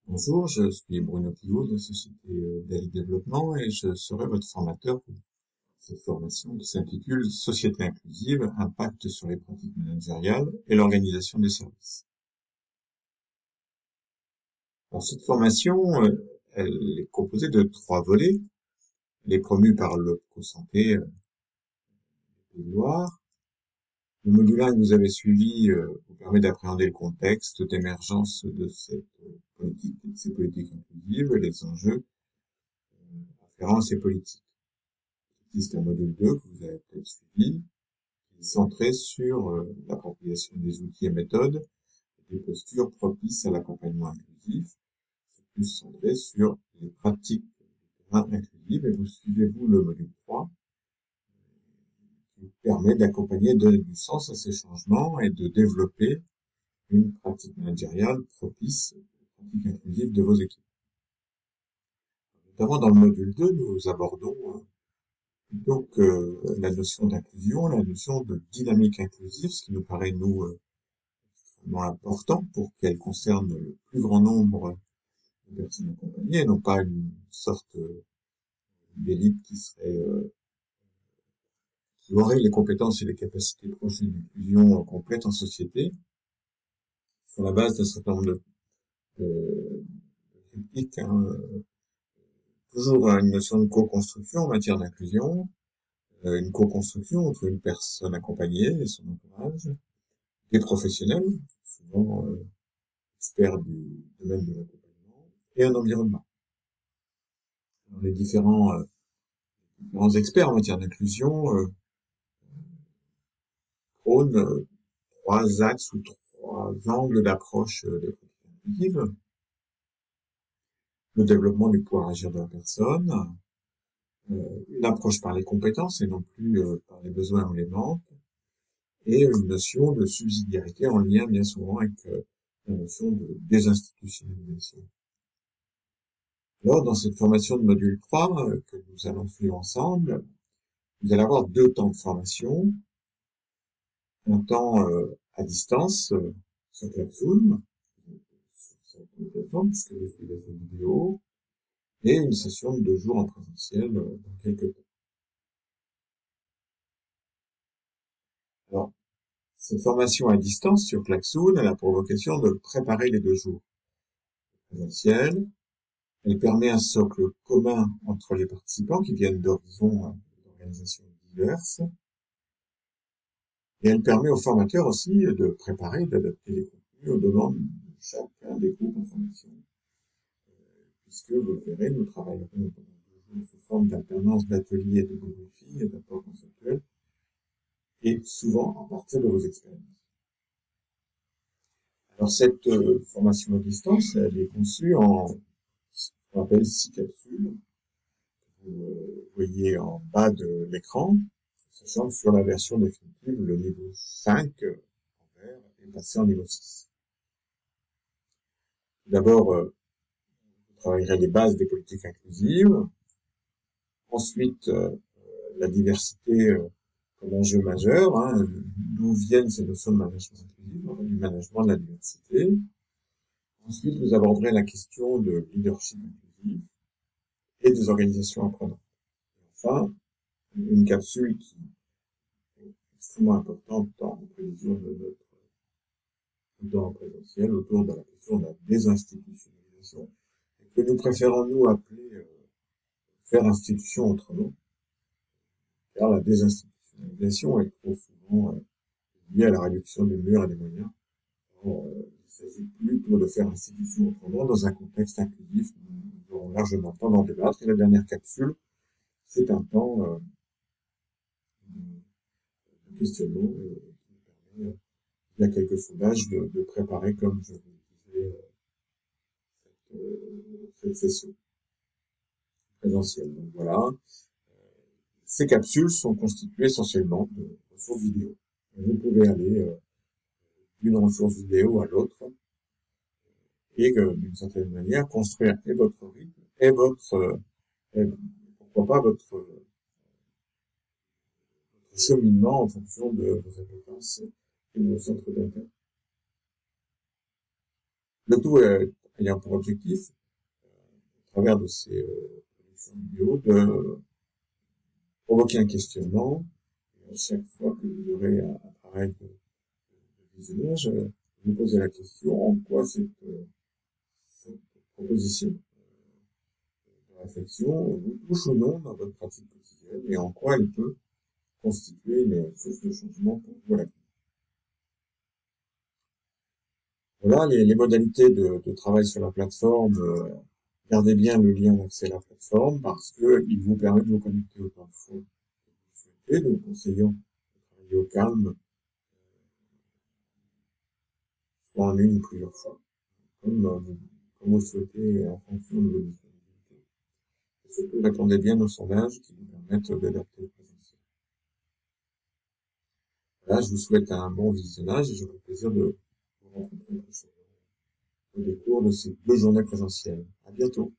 Bonjour, je suis Bruno Pivot de la société Daily Développement et je serai votre formateur pour cette formation qui s'intitule Société inclusive, impact sur les pratiques managériales et l'organisation des services. Alors cette formation, elle est composée de 3 volets. Elle est promue par l'Opco-Santé Pays de Loire. Le module 1 que vous avez suivi vous permet d'appréhender le contexte d'émergence de cette politique, de ces politiques inclusives et les enjeux afférents à ces politiques. Il existe un module 2 que vous avez peut-être suivi, qui est centré sur l'appropriation des outils et méthodes et des postures propices à l'accompagnement inclusif. C'est plus centré sur les pratiques de terrain inclusives et vous suivez-vous le module 3 qui permet d'accompagner et de donner du sens à ces changements et de développer une pratique managériale propice aux pratiques inclusives de vos équipes. Notamment dans le module 2, nous abordons plutôt que la notion d'inclusion, la notion de dynamique inclusive, ce qui nous paraît, nous, extrêmement important pour qu'elle concerne le plus grand nombre de personnes accompagnées, et non pas une sorte d'élite qui aurait les compétences et les capacités proches d'une inclusion complète en société, sur la base d'un certain nombre de critiques, toujours une notion de co-construction en matière d'inclusion, une co-construction entre une personne accompagnée et son entourage, des professionnels, souvent experts du domaine de l'accompagnement, et un environnement. Alors, les différents experts en matière d'inclusion prônent 3 axes ou 3 angles d'approche des politiques inclusives. Le développement du pouvoir agir de la personne, une approche par les compétences et non plus par les besoins ou les manques, et une notion de subsidiarité en lien bien souvent avec la notion de désinstitutionnalisation. Alors, dans cette formation de module 3 que nous allons suivre ensemble, vous allez avoir 2 temps de formation, un temps à distance sur Classroom, sur cette plateforme, puisque je suis dans une vidéo, et une session de 2 jours en présentiel dans quelques temps. Alors, cette formation à distance sur Klaxoon, elle a pour vocation de préparer les 2 jours présentiels. Elle permet un socle commun entre les participants qui viennent d'horizons d'organisations diverses. Et elle permet aux formateurs aussi de préparer et d'adapter les contenus aux demandes de chacun des groupes en formation. Puisque, vous le verrez, nous travaillerons pendant 2 jours sous forme d'alternance d'ateliers de débriefing et d'apports conceptuels, et souvent à partir de vos expériences. Alors cette formation à distance, elle est conçue en ce qu'on appelle 6 capsules. Vous voyez en bas de l'écran, sachant que sur la version définitive, le niveau 5 en vert est passé en niveau 6. D'abord, vous travaillerez les bases des politiques inclusives. Ensuite, la diversité comme enjeu majeur, d'où viennent ces notions de management inclusif, du management de la diversité. Ensuite, vous aborderez la question de leadership inclusif et des organisations apprenantes. Et enfin, une capsule qui est extrêmement importante en prévision de notre temps présentiel autour de la question de la désinstitutionnalisation, et que nous préférons nous appeler faire institution autrement, car la désinstitutionnalisation est trop souvent liée à la réduction des murs et des moyens. Alors, il s'agit plutôt de faire institution autrement dans un contexte inclusif. Nous aurons largement le temps d'en débattre. Et la dernière capsule, c'est un temps de questionnement qui nous permet, il y a quelques sondages, de préparer, comme je vous le disais, cette session présentielle. Donc voilà, ces capsules sont constituées essentiellement de ressources vidéo. Vous pouvez aller d'une ressource vidéo à l'autre et d'une certaine manière construire et votre rythme et et pourquoi pas votre cheminement en fonction de vos appétences et de vos centres d'intérêt. Le tout est ayant pour objectif, à travers de ces productions vidéo, de provoquer un questionnement. Et à chaque fois que vous aurez un travail de visionnage, vous posez la question en quoi cette proposition de réflexion vous touche ou non dans votre pratique quotidienne et en quoi elle peut constituer une source de changement pour vous à l'avenir. Voilà les modalités de travail sur la plateforme. Gardez bien le lien d'accès à la plateforme parce que il vous permet de vous connecter autant de fois que vous souhaitez, nous conseillons de travailler au calme, soit en une ou plusieurs fois, comme vous le souhaitez en fonction de vos disponibilités. Et surtout, répondez bien aux sondages qui vous permettent d'adapter le présentiel. Voilà, je vous souhaite un bon visionnage et j'aurai le plaisir de vous rencontrer prochainement au décours de ces 2 journées présentielles. À bientôt.